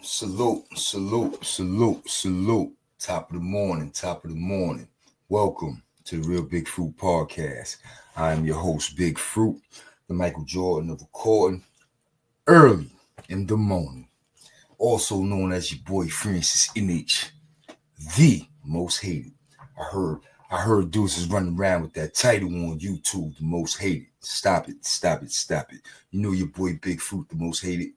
Salute. Top of the morning. Welcome to the Real Big Fruit Podcast. I am your host, Big Fruit, the Michael Jordan of recording early in the morning. Also known as your boy Francis NH, the most hated. I heard dudes is running around with that title on YouTube, the most hated. Stop it. You know your boy Big Fruit, the most hated.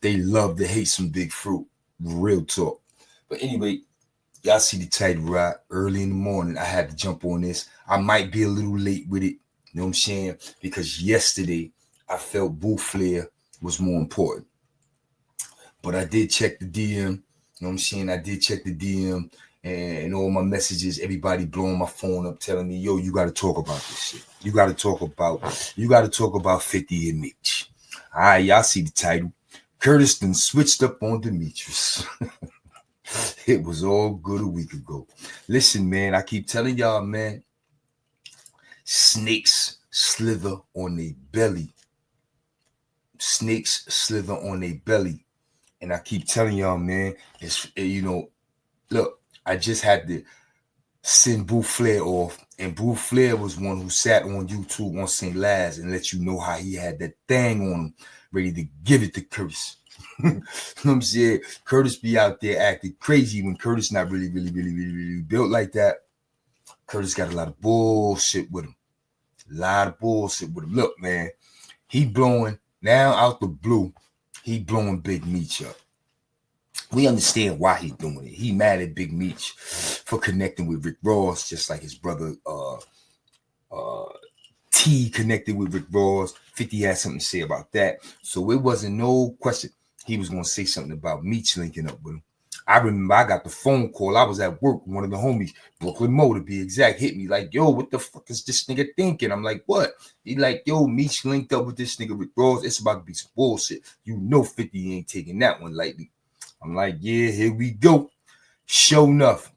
They love to hate some Big Fruit. Real talk. But anyway, y'all see the title, right? Early in the morning, I had to jump on this. I might be a little late with it, you know what I'm saying? Because yesterday, I felt Boo Flair was more important. But I did check the DM, you know what I'm saying? I did check the DM and all my messages, everybody blowing my phone up telling me, yo, you got to talk about this shit. You got to talk about 50 and Mitch. All right, y'all see the title. Curtis then switched up on Demitrius. It was all good a week ago. Listen, man, I keep telling y'all, man, snakes slither on their belly. And I keep telling y'all, man, look, I just had to send Boo Flair off, and Boo Flair was one who sat on YouTube on St. Laz and let you know how he had that thing on him, ready to give it to Curtis. You know what I'm saying? Curtis be out there acting crazy when Curtis not really built like that. Curtis got a lot of bullshit with him. Look, man, he blowing, now out the blue, he blowing Big Meech up. We understand why he's doing it. He mad at Big Meech for connecting with Rick Ross, just like his brother T connected with Rick Ross. 50 had something to say about that. So it wasn't no question he was going to say something about Meech linking up with him. I remember I got the phone call. I was at work. One of the homies, Brooklyn Mo to be exact, hit me like, yo, what the fuck is this nigga thinking? I'm like, what? He like, yo, Meech linked up with this nigga Rick Ross. It's about to be some bullshit. You know 50 ain't taking that one lightly. I'm like, yeah, here we go. Show enough.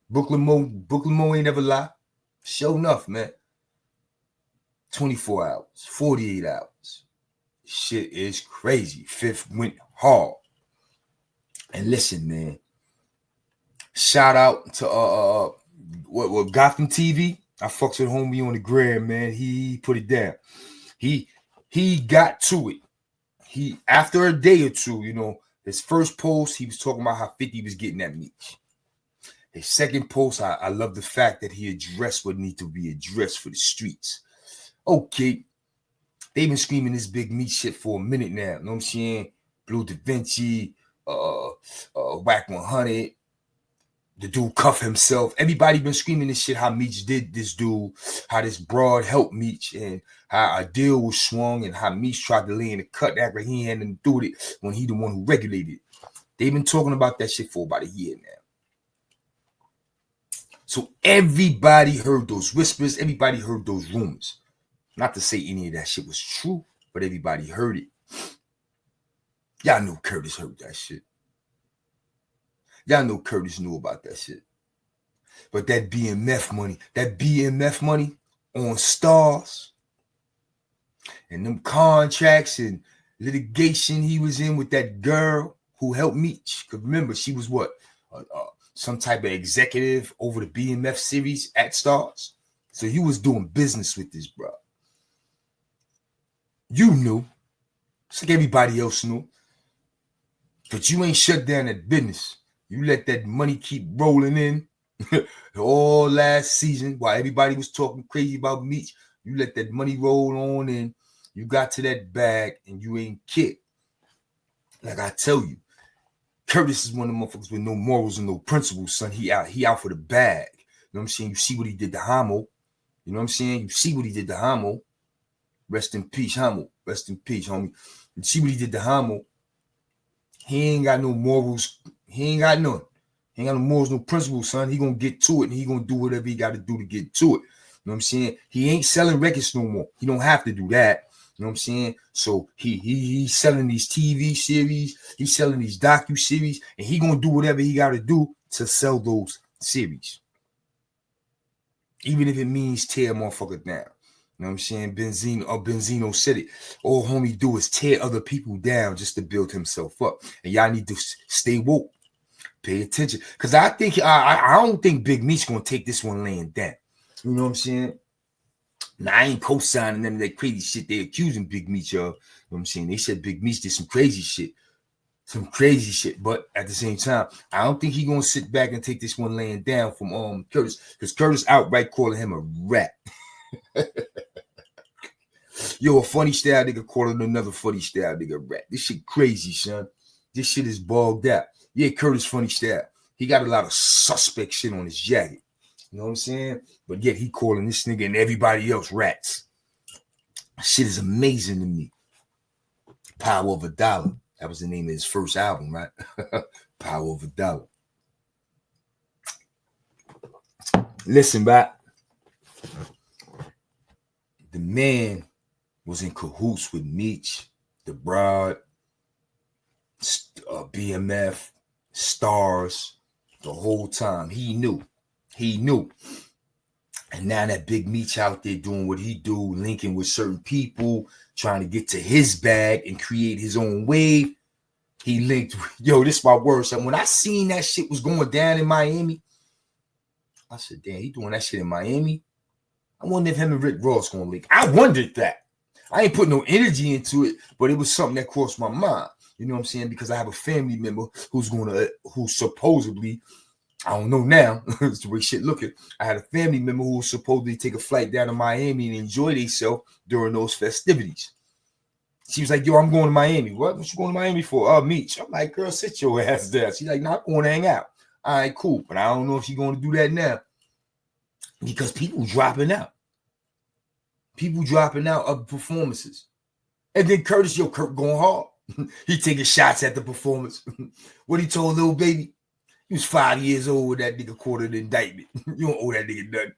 Brooklyn Mo ain't never lie. Show enough, man. 24 hours, 48 hours. Shit is crazy. Fifth went hard. And listen, man. Shout out to what Gotham TV. I fucks with homie on the gram, man. He put it down. He got to it. He, after a day or two, you know, his first post, he was talking about how 50 was getting at Meech. His second post, I love the fact that he addressed what needs to be addressed for the streets. Okay, they've been screaming this Big Meech shit for a minute now. You know what I'm saying? Blue Da Vinci, Whack 100, the dude Cuff himself. Everybody been screaming this shit, how Meech did this dude, how this broad helped Meech, and how a deal was swung, and how Meech tried to lay in the cut after he had nothing to do with it when he the one who regulated it. They've been talking about that shit for about a year now. So everybody heard those whispers, everybody heard those rumors. Not to say any of that shit was true, but everybody heard it. Y'all know Curtis heard that shit. Y'all know Curtis knew about that shit. But that BMF money on stars and them contracts and litigation he was in with that girl who helped Meech. Because remember, she was what? Some type of executive over the BMF series at Stars. So he was doing business with this bro. You knew. Just like everybody else knew. But you ain't shut down that business. You let that money keep rolling in all last season while everybody was talking crazy about Meech. You let that money roll on in. You got to that bag and you ain't kicked. Like I tell you, Curtis is one of the motherfuckers with no morals and no principles, son. He out for the bag. You know what I'm saying? You see what he did to Hamo. You know what I'm saying? You see what he did to Hamo. Rest in peace, Hamo. Rest in peace, homie. You see what he did to Hamo. He ain't got no morals. He ain't got none. He ain't got no morals, no principles, son. He gonna get to it and he gonna do whatever he got to do to get to it. You know what I'm saying? He ain't selling records no more. He don't have to do that. You know what I'm saying? So he's selling these TV series. He's selling these docu-series. And he gonna do whatever he got to do to sell those series. Even if it means tear a motherfucker down. You know what I'm saying? Benzino said it. All homie do is tear other people down just to build himself up. And y'all need to stay woke. Pay attention. Because I think I don't think Big Meat's gonna take this one laying down. You know what I'm saying? Now I ain't co-signing them that crazy shit they accusing Big Meat of. You know what I'm saying? They said Big Meat did some crazy shit. Some crazy shit. But at the same time, I don't think he's gonna sit back and take this one laying down from Curtis. Because Curtis outright calling him a rat. Yo, a funny style nigga calling another funny style nigga rat. This shit crazy, son. This shit is bogged out. Yeah, Curtis funny style. He got a lot of suspect shit on his jacket. You know what I'm saying? But yet he calling this nigga and everybody else rats. Shit is amazing to me. Power of a Dollar. That was the name of his first album, right? Power of a Dollar. Listen, back. The man was in cahoots with Meech, the Broad, BMF, Stars, the whole time. He knew. And now that Big Meech out there doing what he do, linking with certain people, trying to get to his bag and create his own wave, he linked. Yo, this is my word. So when I seen that shit was going down in Miami, I said, damn, he doing that shit in Miami? I wonder if him and Rick Ross gonna link. I wondered that. I ain't put no energy into it, but it was something that crossed my mind. You know what I'm saying? Because I have a family member who's supposedly, I don't know now, it's the way shit looking. I had a family member who was supposedly take a flight down to Miami and enjoy themselves during those festivities. She was like, yo, I'm going to Miami. What you going to Miami for? Meech. I'm like, girl, sit your ass down. She's like, nah, I'm going to hang out. All right, cool. But I don't know if she's going to do that now. Because people dropping out. People dropping out of performances. And then Curtis, Kurt going hard. He taking shots at the performance. What he told Lil Baby? He was 5 years old when that nigga quartered the indictment. You don't owe that nigga nothing.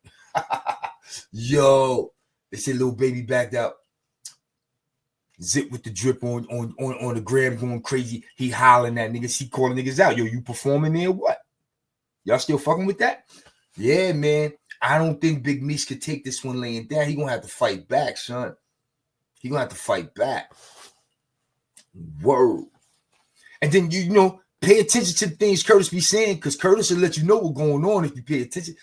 Yo, they said Lil Baby backed out. Zip with the drip on the gram going crazy. He hollering at niggas. He calling niggas out. Yo, you performing there? What? Y'all still fucking with that? Yeah, man. I don't think Big Meech could take this one laying down. He gonna have to fight back, son. He gonna have to fight back. Word. And then you pay attention to the things Curtis be saying, because Curtis will let you know what's going on if you pay attention.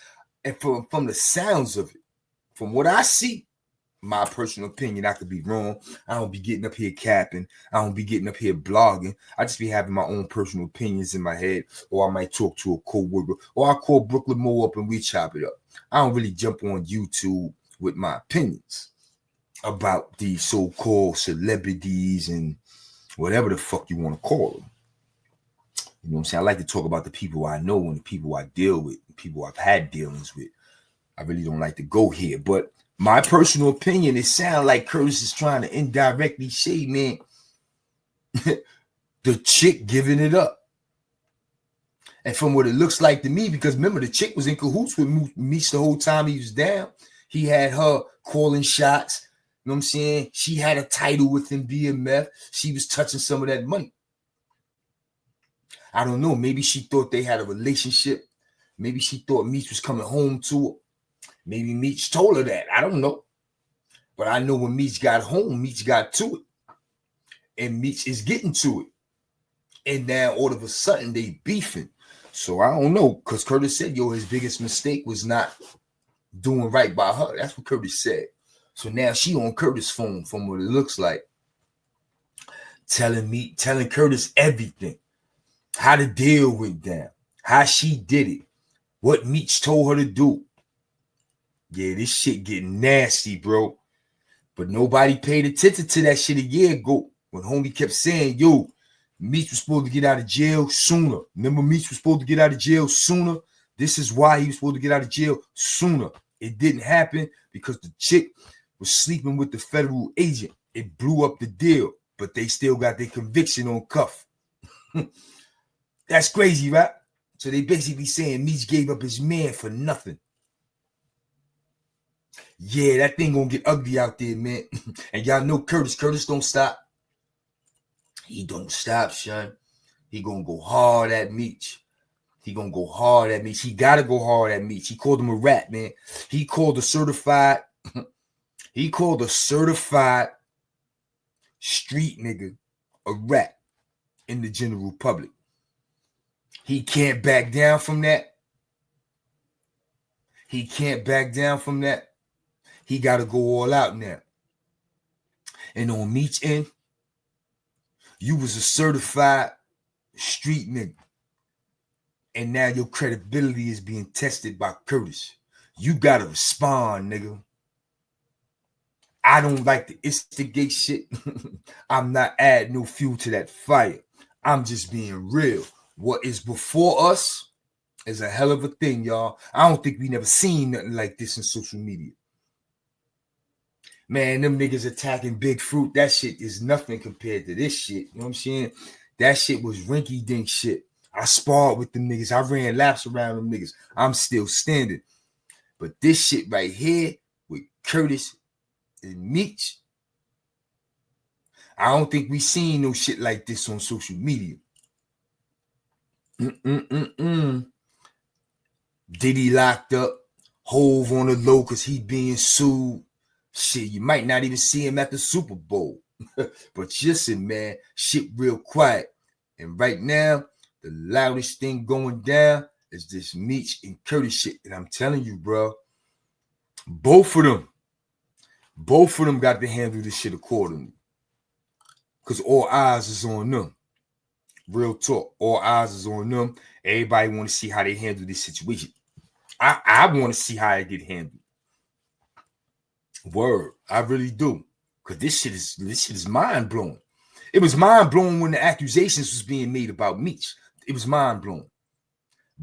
And from the sounds of it, from what I see, my personal opinion, I could be wrong. I don't be getting up here capping. I don't be getting up here blogging. I just be having my own personal opinions in my head, or I might talk to a co-worker, or I call Brooklyn Moore up and we chop it up. I don't really jump on YouTube with my opinions about these so-called celebrities and whatever the fuck you want to call them. You know what I'm saying? I like to talk about the people I know and the people I deal with, the people I've had dealings with. I really don't like to go here, but my personal opinion, it sounds like Curtis is trying to indirectly say, man, the chick giving it up. And from what it looks like to me, because remember, the chick was in cahoots with Meech the whole time he was down. He had her calling shots. You know what I'm saying? She had a title within BMF. She was touching some of that money. I don't know. Maybe she thought they had a relationship. Maybe she thought Meech was coming home to her. Maybe Meech told her that. I don't know. But I know when Meech got home, Meech got to it. And Meech is getting to it. And now all of a sudden they beefing. So I don't know. Because Curtis said, his biggest mistake was not doing right by her. That's what Curtis said. So now she on Curtis' phone from what it looks like. Telling Curtis everything. How the deal went down. How she did it. What Meech told her to do. Yeah, this shit getting nasty, bro. But nobody paid attention to that shit a year ago when homie kept saying, Meech was supposed to get out of jail sooner. Remember, Meech was supposed to get out of jail sooner. This is why he was supposed to get out of jail sooner. It didn't happen because the chick was sleeping with the federal agent. It blew up the deal, but they still got their conviction on cuff. That's crazy, right? So they basically saying Meech gave up his man for nothing. Yeah, that thing gonna get ugly out there, man. And y'all know Curtis. Curtis don't stop. He don't stop, son. He gonna go hard at Meech. He gonna go hard at Meech. He gotta go hard at Meech. He called him a rat, man. He called a certified He called a certified street nigga a rat in the general public. He can't back down from that. He can't back down from that. He got to go all out now. And on Meech's end, you was a certified street nigga. And now your credibility is being tested by Curtis. You got to respond, nigga. I don't like to instigate shit. I'm not adding no fuel to that fire. I'm just being real. What is before us is a hell of a thing, y'all. I don't think we never seen nothing like this in social media. Man, them niggas attacking Big Fruit, that shit is nothing compared to this shit. You know what I'm saying? That shit was rinky-dink shit. I sparred with them niggas. I ran laps around them niggas. I'm still standing. But this shit right here with Curtis and Meech, I don't think we seen no shit like this on social media. Diddy locked up, Hove on the low because he being sued. Shit, you might not even see him at the Super Bowl. But listen, man, shit real quiet. And right now, the loudest thing going down is this Meech and Curtis shit. And I'm telling you, bro, both of them got to handle this shit accordingly. Because all eyes is on them. Real talk. All eyes is on them. Everybody want to see how they handle this situation. I want to see how it get handled. Word. I really do. Because this shit is mind-blowing. It was mind-blowing when the accusations was being made about Meech. It was mind-blowing.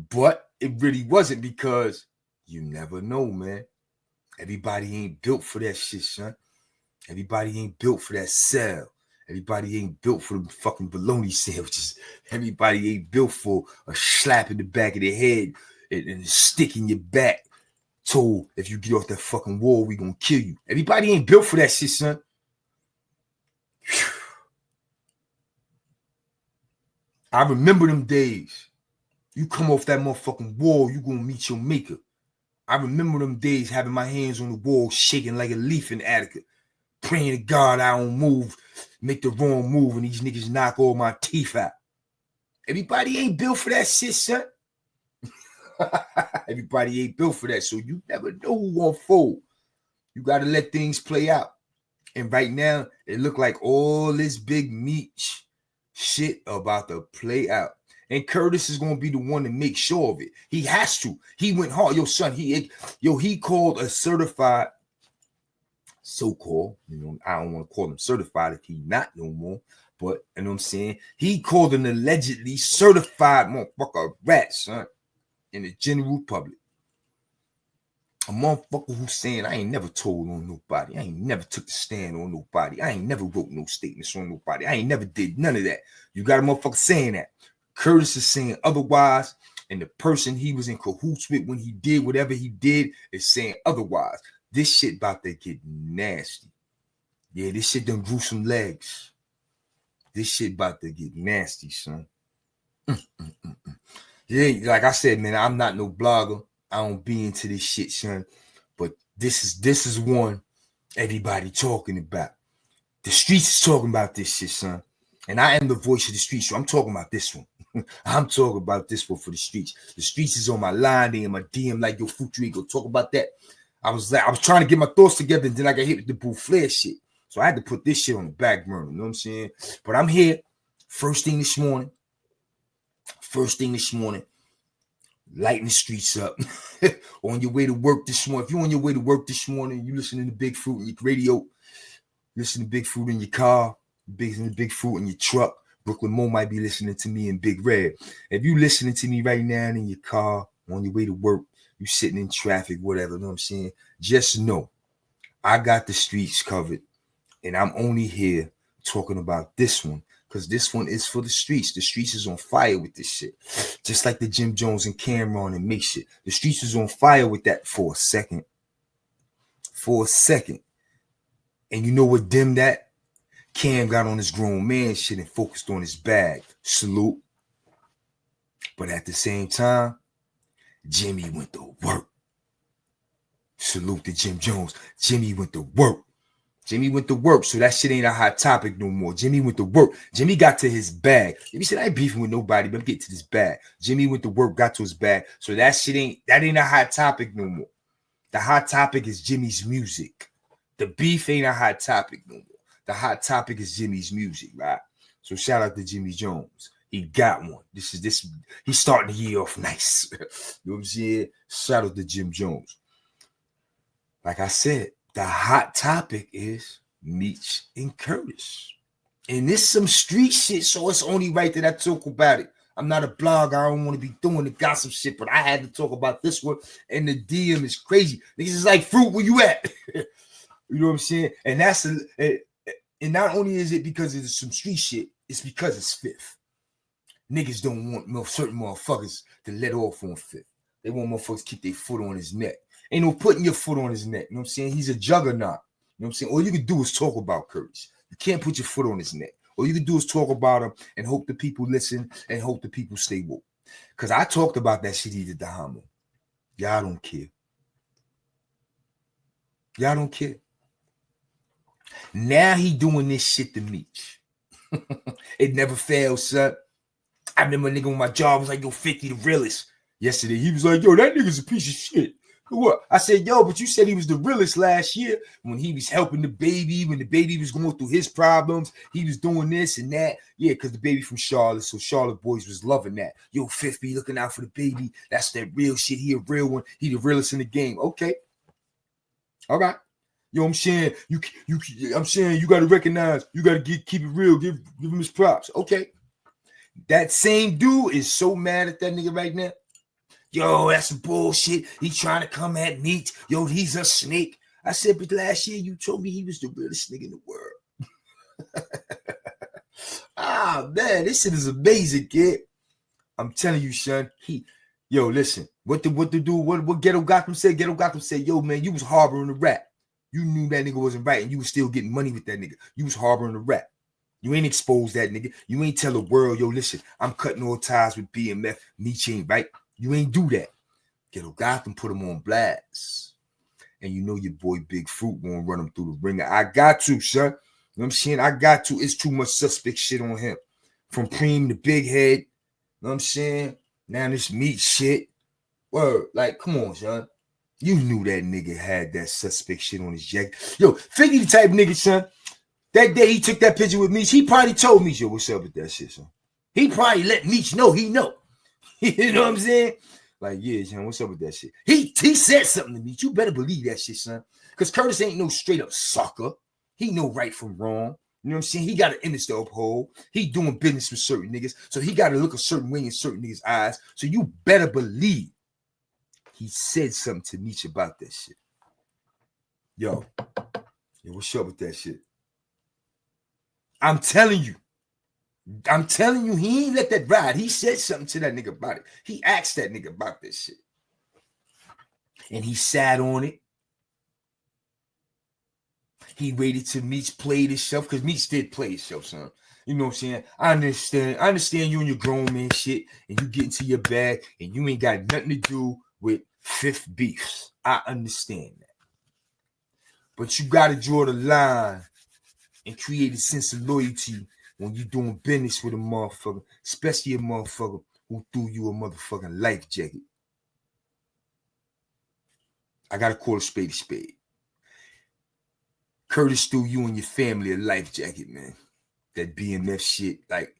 But it really wasn't, because you never know, man. Everybody ain't built for that shit, son. Everybody ain't built for that cell. Everybody ain't built for the fucking bologna sandwiches. Everybody ain't built for a slap in the back of the head and a stick in your back. Told, if you get off that fucking wall, we gonna kill you. Everybody ain't built for that shit, son. Whew. I remember them days. You come off that motherfucking wall, you gonna meet your maker. I remember them days having my hands on the wall, shaking like a leaf in Attica, praying to God I don't move, make the wrong move, and these niggas knock all my teeth out. Everybody ain't built for that shit, son. Everybody ain't built for that, so you never know who gonna fold. You gotta let things play out. And right now, it look like all this big Meech shit about to play out. And Curtis is gonna be the one to make sure of it. He has to. He went hard. Yo, son, he called a certified, so-called, I don't want to call him certified if he not no more. But you know what I'm saying? He called an allegedly certified motherfucker a rat, son, in the general public. A motherfucker who's saying, I ain't never told on nobody. I ain't never took the stand on nobody. I ain't never wrote no statements on nobody. I ain't never did none of that. You got a motherfucker saying that. Curtis is saying otherwise, and the person he was in cahoots with when he did whatever he did is saying otherwise. This shit about to get nasty. Yeah, this shit done grew some legs. This shit about to get nasty, son. Yeah, like I said, man, I'm not no blogger. I don't be into this shit, son. But this is one everybody talking about. The streets is talking about this shit, son. And I am the voice of the streets, so I'm talking about this one. I'm talking about this one for the streets. The streets is on my line. They in my DM like, yo, Future, go talk about that. I was trying to get my thoughts together, and then I got hit with the Boo Flair shit. So I had to put this shit on the back burner. You know what I'm saying? But I'm here. First thing this morning. Lighting the streets up. On your way to work this morning. If you're on your way to work this morning, you listening to Big Fruit in your radio, listen to Big Fruit in your car, Big Fruit in your truck. Brooklyn Mo might be listening to me in Big Red. If you listening to me right now in your car, on your way to work, you sitting in traffic, whatever, you know what I'm saying? Just know, I got the streets covered, and I'm only here talking about this one, because this one is for the streets. The streets is on fire with this shit. Just like the Jim Jones and Cameron and Make shit. The streets is on fire with that for a second. And you know what dimmed that? Cam got on his grown man shit and focused on his bag. Salute. But at the same time, Jimmy went to work. Salute to Jim Jones. Jimmy went to work. Jimmy went to work, so that shit ain't a hot topic no more. Jimmy went to work. Jimmy got to his bag. Jimmy said, I ain't beefing with nobody, but I'm getting to this bag. Jimmy went to work, got to his bag. So that shit ain't a hot topic no more. The hot topic is Jimmy's music. The beef ain't a hot topic no more. The hot topic is Jimmy's music, right? So shout out to Jimmy Jones. He got one. He's starting the year off nice. You know what I'm saying? Shout out to Jim Jones. Like I said, the hot topic is Meech and Curtis. And this some street shit, so it's only right that I talk about it. I'm not a blogger. I don't want to be doing the gossip shit, but I had to talk about this one. And the DM is crazy. Niggas is like, Fruit, where you at? You know what I'm saying? And and not only is it because it's some street shit, it's because it's Fifth. Niggas don't want certain motherfuckers to let off on Fifth. They want motherfuckers to keep their foot on his neck. Ain't no putting your foot on his neck. You know what I'm saying? He's a juggernaut. You know what I'm saying? All you can do is talk about Curtis. You can't put your foot on his neck. All you can do is talk about him and hope the people listen and hope the people stay woke. Because I talked about that shit he did to Homo. Y'all don't care. Y'all don't care. Now he doing this shit to Meech. It never fails, son. I remember a nigga on my job was like, yo, 50 the realest. Yesterday, he was like, yo, that nigga's a piece of shit. What? I said, yo, but you said he was the realest last year when he was helping the baby, when the baby was going through his problems. He was doing this and that. Yeah, because the baby from Charlotte, so Charlotte boys was loving that. Yo, 50 looking out for the baby. That's that real shit. He a real one. He the realest in the game. Okay. All right. Yo, I'm saying you got to recognize, you got to keep it real, give him his props. Okay. That same dude is so mad at that nigga right now. Yo, that's some bullshit. He trying to come at me. Yo, he's a snake. I said, but last year you told me he was the realest nigga in the world. Man, this shit is amazing, kid. I'm telling you, son. Listen. What Ghetto Gotham said? Ghetto Gotham said, yo, man, you was harboring a rat. You knew that nigga wasn't right, and you was still getting money with that nigga. You was harboring a rat. You ain't exposed that nigga. You ain't tell the world, yo, listen, I'm cutting all ties with BMF. Meech ain't right. You ain't do that. Ghetto Gotham put him on blast. And you know your boy Big Fruit gonna run him through the ringer. I got to, son. You know what I'm saying? I got to. It's too much suspect shit on him. From Preem to Big Head. You know what I'm saying? Now this Meech shit. Word. Like, come on, son. You knew that nigga had that suspect shit on his jacket. Yo, 50 the type nigga, son. That day he took that picture with Meech, he probably told Meech, yo, what's up with that shit, son? He probably let Meech know he know. You know what I'm saying? Like, yeah, son, what's up with that shit? He said something to Meech. You better believe that shit, son. Because Curtis ain't no straight up sucker. He know right from wrong. You know what I'm saying? He got an image to uphold. He doing business with certain niggas. So he got to look a certain way in certain niggas' eyes. So you better believe he said something to Meech about that shit. Yo, what's up with that shit? I'm telling you, he ain't let that ride. He said something to that nigga about it. He asked that nigga about this shit. And he sat on it. He waited till Meech played himself, because Meech did play himself, son. You know what I'm saying? I understand you and your grown man shit, and you get into your bag, and you ain't got nothing to do with Fifth beefs. I understand that. But you got to draw the line and create a sense of loyalty when you're doing business with a motherfucker, especially a motherfucker who threw you a motherfucking life jacket. I got to call a spade a spade. Curtis threw you and your family a life jacket, man. That BMF shit, like,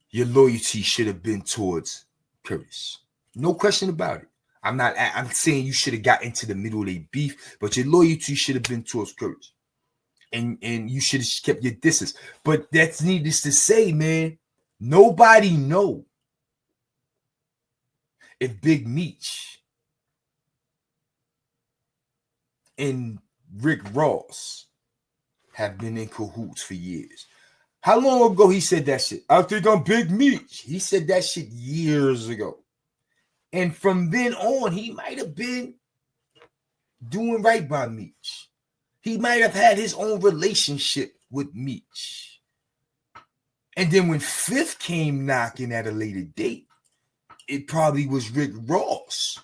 your loyalty should have been towards Curtis. No question about it. I'm saying you should have got into the middle of their beef, but your loyalty should have been towards Curtis. And you should have kept your distance. But that's needless to say, man. Nobody know if Big Meech and Rick Ross have been in cahoots for years. How long ago he said that shit? I think I'm Big Meech. He said that shit years ago. And from then on, he might have been doing right by Meech. He might have had his own relationship with Meech. And then when Fifth came knocking at a later date, it probably was Rick Ross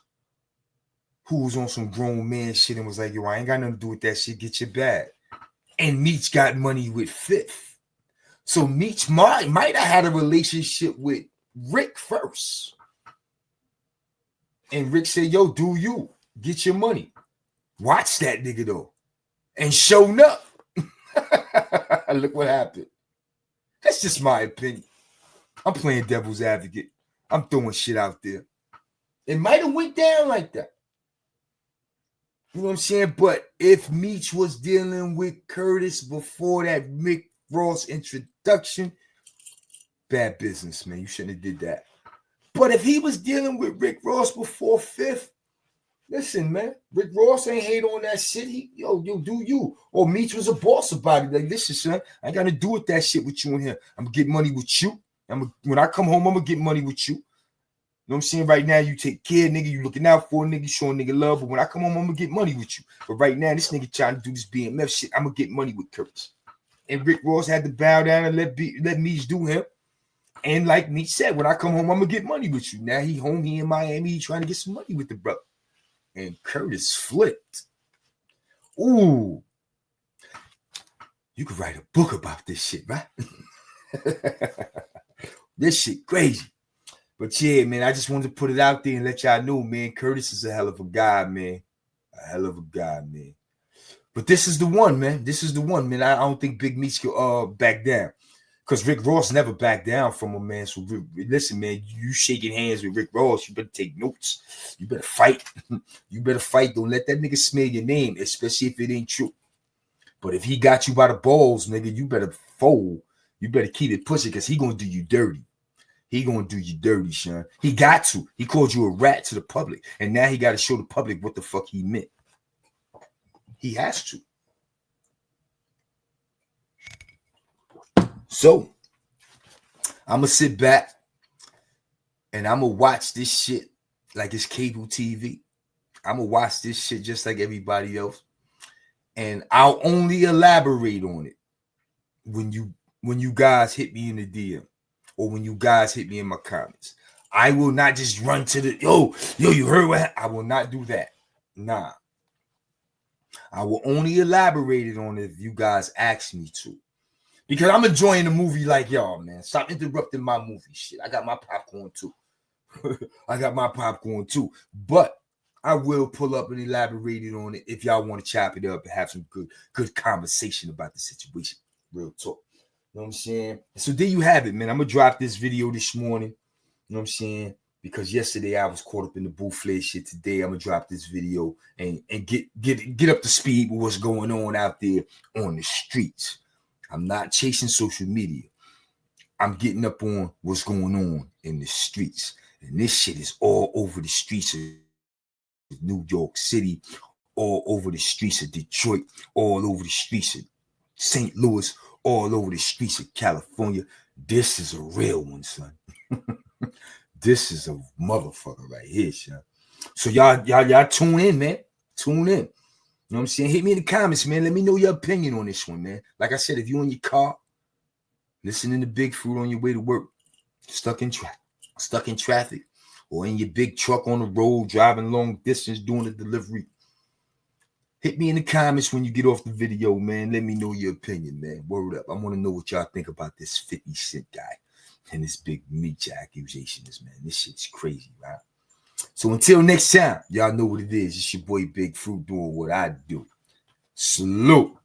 who was on some grown man shit and was like, yo, I ain't got nothing to do with that shit. Get your bag. And Meech got money with Fifth. So Meech might have had a relationship with Rick first. And Rick said, yo, do you. Get your money. Watch that nigga, though. And showing up. Look what happened. That's just my opinion. I'm playing devil's advocate. I'm throwing shit out there. It might have went down like that. You know what I'm saying? But if Meech was dealing with Curtis before that Rick Ross introduction, bad business, man. You shouldn't have did that. But if he was dealing with Rick Ross before Fifth, listen, man. Rick Ross ain't hate on that shit. Yo, do you. Or Meech was a boss about it. Like, listen, son, I ain't got to do with that shit with you in here. I'm going to get money with you. When I come home, I'm going to get money with you. You know what I'm saying? Right now, you take care, nigga. You looking out for a nigga, showing nigga love. But when I come home, I'm going to get money with you. But right now, this nigga trying to do this BMF shit. I'm going to get money with Curtis. And Rick Ross had to bow down and let Meech do him. And like Meech said, when I come home, I'm going to get money with you. Now he home, he in Miami, he trying to get some money with the brother. And Curtis flipped. Ooh. You could write a book about this shit, right? This shit crazy. But yeah, man, I just wanted to put it out there and let y'all know, man, Curtis is a hell of a guy, man. A hell of a guy, man. But this is the one, man. This is the one, man. I don't think Big Meech could back down. Because Rick Ross never backed down from him, man. So listen, man, you shaking hands with Rick Ross, you better take notes. You better fight. You better fight. Don't let that nigga smear your name, especially if it ain't true. But if he got you by the balls, nigga, you better fold. You better keep it pushing because he gonna do you dirty. He gonna do you dirty, son. He got to. He called you a rat to the public. And now he got to show the public what the fuck he meant. He has to. So, I'm going to sit back and I'm going to watch this shit like it's cable TV. I'm going to watch this shit just like everybody else. And I'll only elaborate on it when you guys hit me in the DM or when you guys hit me in my comments. I will not just run to the, yo, you heard what happened? I will not do that. Nah. I will only elaborate it on it if you guys ask me to. Because I'm enjoying the movie like y'all, man. Stop interrupting my movie shit. I got my popcorn too. But I will pull up and elaborate it on it if y'all want to chop it up and have some good conversation about the situation. Real talk. You know what I'm saying? So there you have it, man. I'm going to drop this video this morning. You know what I'm saying? Because yesterday I was caught up in the bootleg shit. Today I'm going to drop this video and get up to speed with what's going on out there on the streets. I'm not chasing social media. I'm getting up on what's going on in the streets. And this shit is all over the streets of New York City, all over the streets of Detroit, all over the streets of St. Louis, all over the streets of California. This is a real one, son. This is a motherfucker right here, son. So y'all tune in, man. Tune in. You know what I'm saying? Hit me in the comments, man. Let me know your opinion on this one, man. Like I said, if you're in your car, listening to Big Fruit on your way to work, stuck in traffic, or in your big truck on the road, driving long distance, doing a delivery, hit me in the comments when you get off the video, man. Let me know your opinion, man. Word up. I want to know what y'all think about this 50 Cent guy and this Big Meech accusations, man. This shit's crazy, right? So until next time, y'all know what it is. It's your boy Big Fruit doing what I do. Salute.